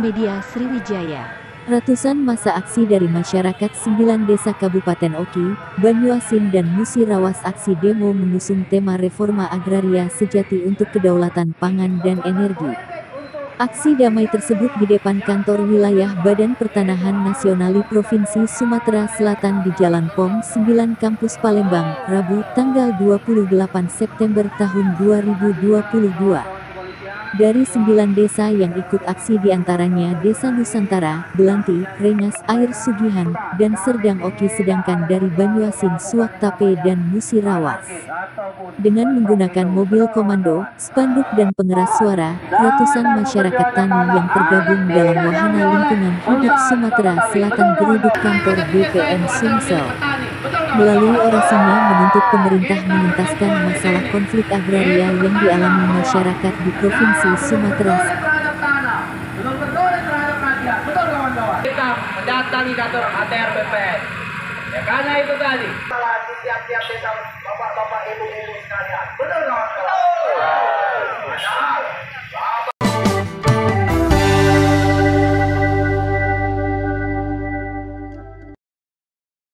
Media Sriwijaya. Ratusan massa aksi dari masyarakat 9 desa Kabupaten Oki, Banyuasin dan Musirawas aksi demo mengusung tema reforma agraria sejati untuk kedaulatan pangan dan energi. Aksi damai tersebut di depan kantor wilayah Badan Pertanahan Nasional Provinsi Sumatera Selatan di Jalan POM 9 Kampus Palembang, Rabu, tanggal 28 September tahun 2022. Dari 9 desa yang ikut aksi diantaranya Desa Nusantara, Belanti, Rengas, Air Sugihan, dan Serdang Oki, sedangkan dari Banyuasin, Suak Tape, dan Musirawas. Dengan menggunakan mobil komando, spanduk dan pengeras suara, ratusan masyarakat tani yang tergabung dalam wahana lingkungan hidup Sumatera Selatan geruduk kantor BPN Sumsel. Melalui orasinya menuntut pemerintah menuntaskan masalah konflik agraria yang dialami masyarakat di Provinsi Sumatera. Kita mendatangi kantor ATR BPN. Ya karena itu tadi. Di tiap-tiap desa bapak-bapak ibu-ibu sekalian. Betul.